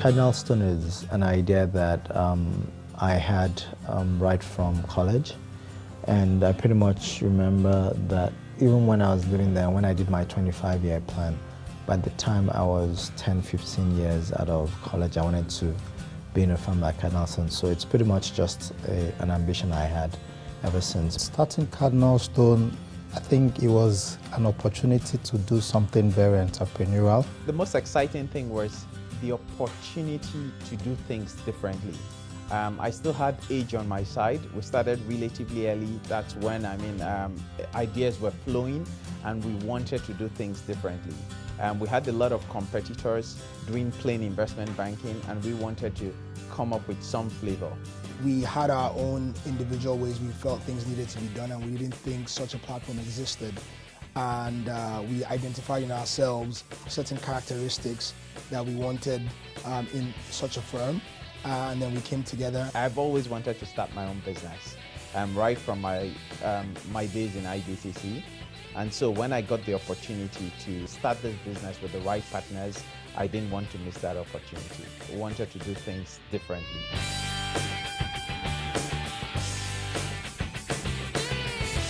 cardinal stone is an idea that I had right from college, and I pretty much remember that even when I was living there, when I did my 25-year plan, by the time I was 10, 15 years out of college, I wanted to be in a firm like Cardinal Stone. So it's pretty much just an ambition I had ever since. Starting Cardinal Stone, I think it was an opportunity to do something very entrepreneurial. The most exciting thing was the opportunity to do things differently. I still had age on my side. We started relatively early. That's when, ideas were flowing and we wanted to do things differently. We had a lot of competitors doing plain investment banking and we wanted to come up with some flavor. We had our own individual ways we felt things needed to be done, and we didn't think such a platform existed. And we identified in ourselves certain characteristics that we wanted in such a firm, and then we came together. I've always wanted to start my own business, right from my days in IBCC. And so when I got the opportunity to start this business with the right partners, I didn't want to miss that opportunity. I wanted to do things differently.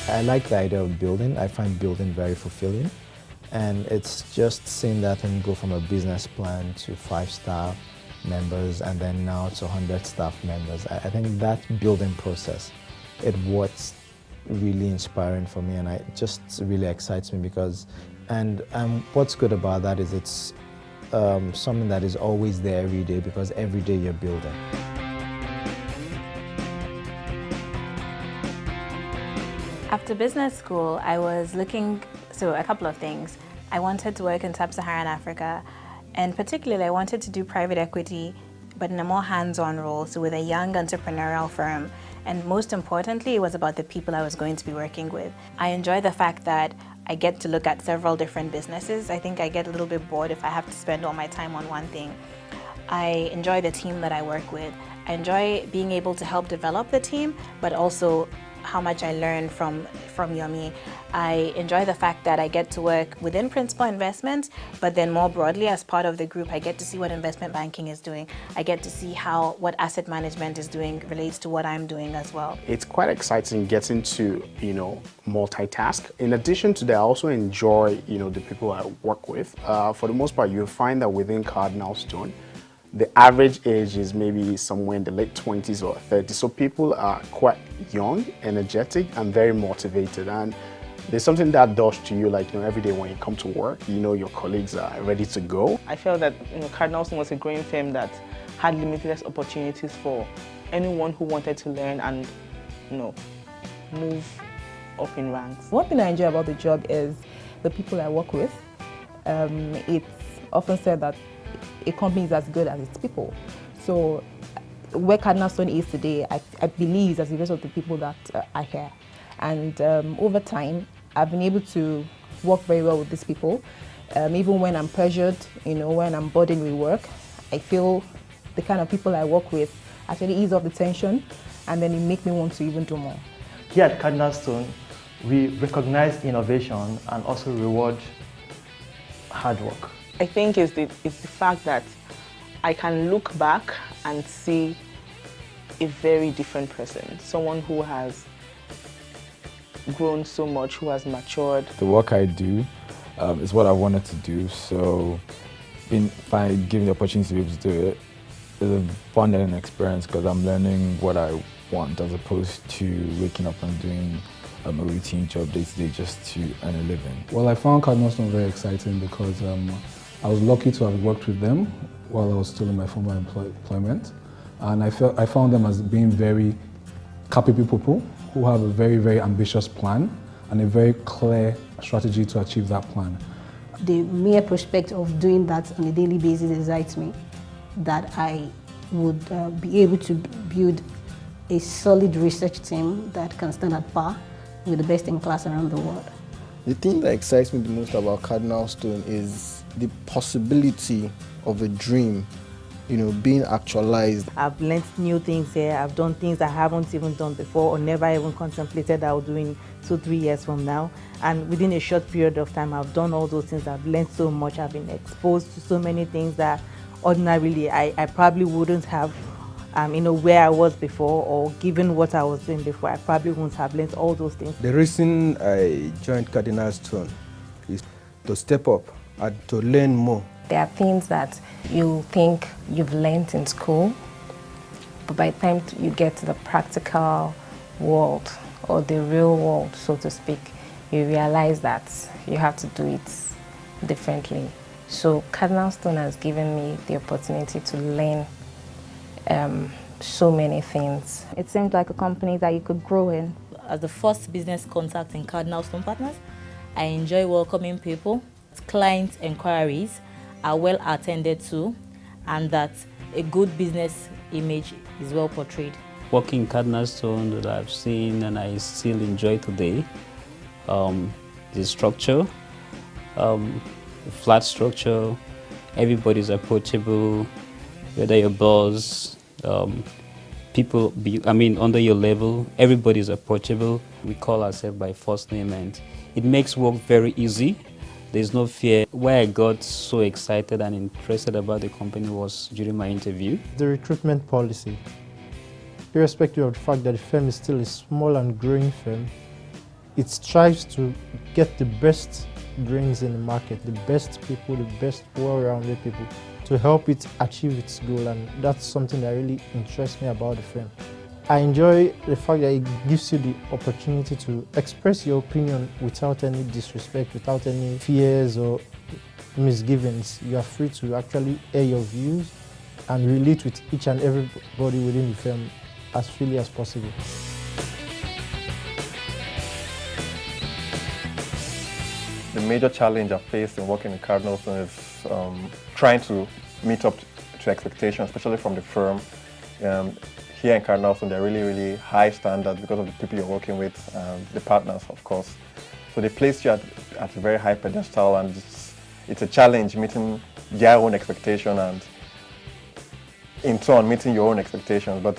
I like the idea of building. I find building very fulfilling. And it's just seeing that and go from a business plan to 5 staff members and then now to 100 staff members. I think that building process, it's what's really inspiring for me, and it just really excites me because, and what's good about that is it's something that is always there every day because every day you're building. After business school, I was looking, a couple of things. I wanted to work in sub-Saharan Africa, and particularly I wanted to do private equity, but in a more hands-on role, so with a young entrepreneurial firm. And most importantly, it was about the people I was going to be working with. I enjoy the fact that I get to look at several different businesses. I think I get a little bit bored if I have to spend all my time on one thing. I enjoy the team that I work with. I enjoy being able to help develop the team, but also how much I learn from Yomi. I enjoy the fact that I get to work within Principal Investments, but then more broadly as part of the group, I get to see what investment banking is doing. I get to see how what asset management is doing relates to what I'm doing as well. It's quite exciting getting to, multitask. In addition to that, I also enjoy, the people I work with. For the most part, you'll find that within Cardinal Stone, the average age is maybe somewhere in the late 20s or 30s. So people are quite young, energetic, and very motivated. And there's something that does to you, like, every day when you come to work, your colleagues are ready to go. I felt that Cardinal Stone was a growing firm that had limitless opportunities for anyone who wanted to learn and, move up in ranks. One thing I enjoy about the job is the people I work with. It's often said that a company is as good as its people. So where Cardinal Stone is today, I believe is as a result of the people that are here. And over time, I've been able to work very well with these people. Even when I'm pressured, when I'm burdened with work, I feel the kind of people I work with actually ease off the tension, and then it makes me want to even do more. Here at Cardinal Stone, we recognize innovation and also reward hard work. I think it's the fact that I can look back and see a very different person, someone who has grown so much, who has matured. The work I do is what I wanted to do, so by giving the opportunity to be able to do it, it's a fun learning experience because I'm learning what I want as opposed to waking up and doing a routine job day to day just to earn a living. Well, I found Cardinal Stone very exciting because I was lucky to have worked with them while I was still in my former employment, and I found them as being very capable people who have a very, very ambitious plan and a very clear strategy to achieve that plan. The mere prospect of doing that on a daily basis excites me, that I would be able to build a solid research team that can stand at par with the best in class around the world. The thing that excites me the most about Cardinal Stone is the possibility of a dream, being actualized. I've learned new things here. I've done things I haven't even done before or never even contemplated I would do in 2-3 years from now. And within a short period of time, I've done all those things. I've learned so much. I've been exposed to so many things that ordinarily I probably wouldn't have, where I was before, or given what I was doing before, I probably wouldn't have learned all those things. The reason I joined Cardinal Stone is to step up and to learn more. There are things that you think you've learned in school, but by the time you get to the practical world or the real world, so to speak, you realize that you have to do it differently. So Cardinal Stone has given me the opportunity to learn so many things. It seems like a company that you could grow in. As the first business contact in Cardinal Stone Partners, I enjoy welcoming people. Client inquiries are well attended to, and that a good business image is well portrayed. Working in Cardinal Stone that I've seen and I still enjoy today, the structure, flat structure, everybody's approachable, whether your boss, people under your level, everybody's approachable. We call ourselves by first name and it makes work very easy. There's no fear. Where I got so excited and interested about the company was during my interview. The recruitment policy, irrespective of the fact that the firm is still a small and growing firm, it strives to get the best brains in the market, the best people, the best well-rounded people to help it achieve its goal, and that's something that really interests me about the firm. I enjoy the fact that it gives you the opportunity to express your opinion without any disrespect, without any fears or misgivings. You are free to actually air your views and relate with each and everybody within the firm as freely as possible. The major challenge I faced in working in Cardinal Stone is trying to meet up to expectations, especially from the firm. Here in Cardinal Stone, they're really, really high standards because of the people you're working with, the partners, of course. So they place you at a very high pedestal, and it's a challenge meeting their own expectation and in turn meeting your own expectations. But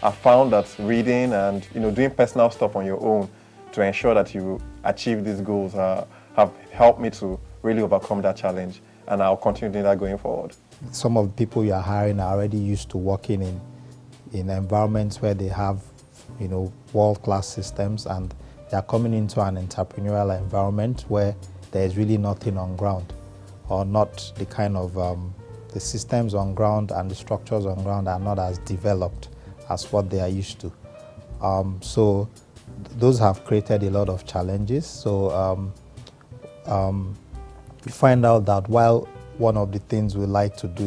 I found that reading and doing personal stuff on your own to ensure that you achieve these goals have helped me to really overcome that challenge, and I'll continue doing that going forward. Some of the people you are hiring are already used to working in environments where they have, world-class systems, and they are coming into an entrepreneurial environment where there is really nothing on ground, or not the kind of the systems on ground and the structures on ground are not as developed as what they are used to. So those have created a lot of challenges. So we find out that while one of the things we like to do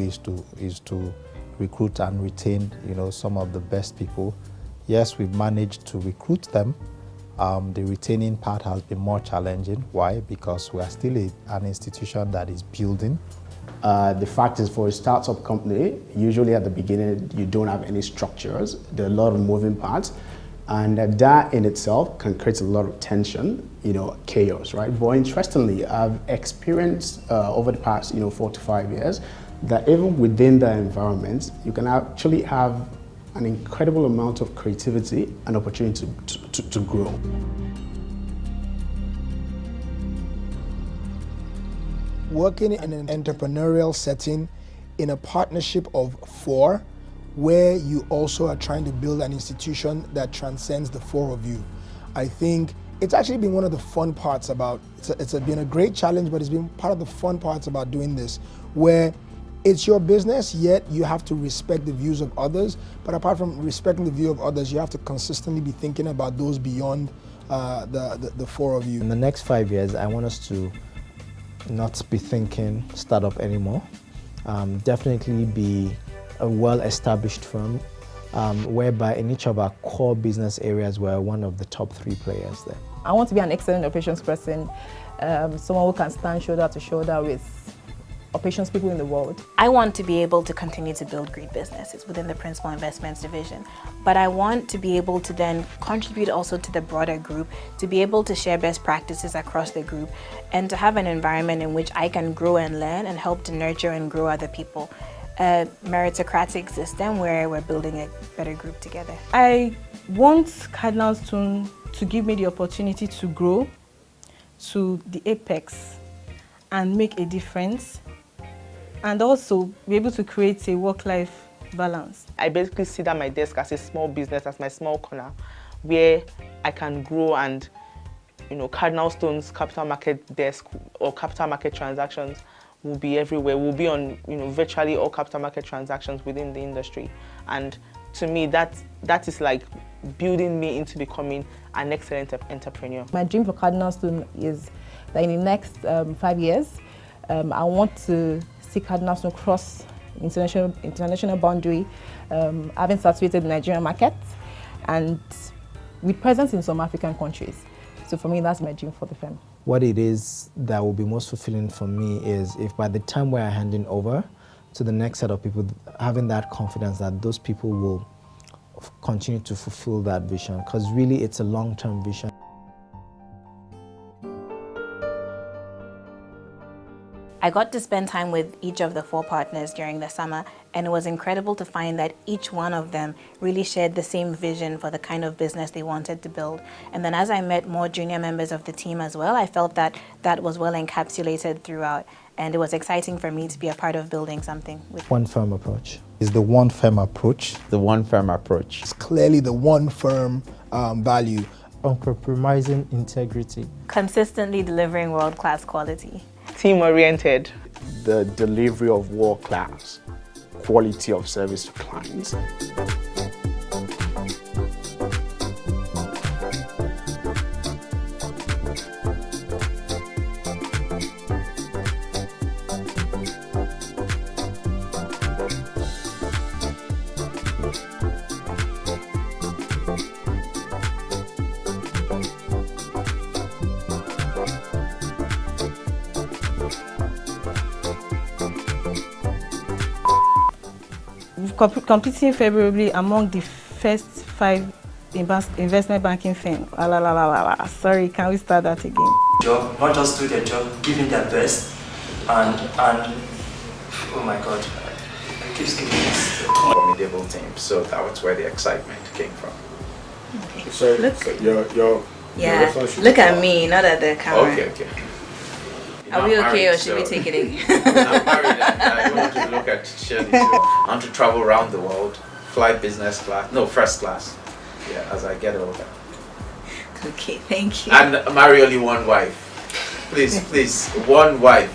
is to recruit and retain, some of the best people. Yes, we've managed to recruit them. The retaining part has been more challenging. Why? Because we are still an institution that is building. The fact is, for a startup company, usually at the beginning, you don't have any structures. There are a lot of moving parts, and that in itself can create a lot of tension, chaos, right? But interestingly, I've experienced over the past, 4 to 5 years, that even within the environment, you can actually have an incredible amount of creativity and opportunity to grow. Working in an entrepreneurial setting in a partnership of 4, where you also are trying to build an institution that transcends the 4 of you. I think it's actually been one of the fun parts about, it's been a great challenge, but it's been part of the fun parts about doing this, where it's your business, yet you have to respect the views of others. But apart from respecting the view of others, you have to consistently be thinking about those beyond the 4 of you. In the next 5 years, I want us to not be thinking startup anymore. Definitely be a well-established firm, whereby in each of our core business areas, we're one of the top 3 players there. I want to be an excellent operations person, someone who can stand shoulder to shoulder with operations people in the world. I want to be able to continue to build great businesses within the Principal Investments division, but I want to be able to then contribute also to the broader group, to be able to share best practices across the group, and to have an environment in which I can grow and learn and help to nurture and grow other people. A meritocratic system where we're building a better group together. I want Cardinal Stone to give me the opportunity to grow to the apex and make a difference and also be able to create a work-life balance. I basically sit at my desk as a small business, as my small corner, where I can grow and, Cardinal Stone's capital market desk or capital market transactions will be everywhere. We'll be on, virtually all capital market transactions within the industry. And to me, that is like building me into becoming an excellent entrepreneur. My dream for Cardinal Stone is that in the next 5 years, I want to see Cardinal Stone cross international boundary, having saturated the Nigerian market and with presence in some African countries. So for me, that's my dream for the firm. What it is that will be most fulfilling for me is if by the time we're handing over to the next set of people, having that confidence that those people will continue to fulfill that vision, because really it's a long-term vision. I got to spend time with each of the 4 partners during the summer, and it was incredible to find that each one of them really shared the same vision for the kind of business they wanted to build. And then as I met more junior members of the team as well, I felt that that was well encapsulated throughout, and it was exciting for me to be a part of building something. One firm approach. Is the one firm approach. The one firm approach. It's clearly the one firm value. Uncompromising integrity. Consistently delivering world-class quality. Team-oriented. The delivery of world-class quality of service to clients. Competing favorably among the first 5 investment banking firms. Sorry, can we start that again? Job, not just do their job, giving their best, and oh my God, I keep skipping this. Formidable team, so that was where the excitement came from. Okay. So, Look. so your Look at me, not at the camera. Okay. Are we okay, or should we take it in? I'm married. I want to look at Shirley too. I want to travel around the world, fly business class, no, first class. Yeah, as I get older. Okay, thank you. And marry only one wife. Please, one wife.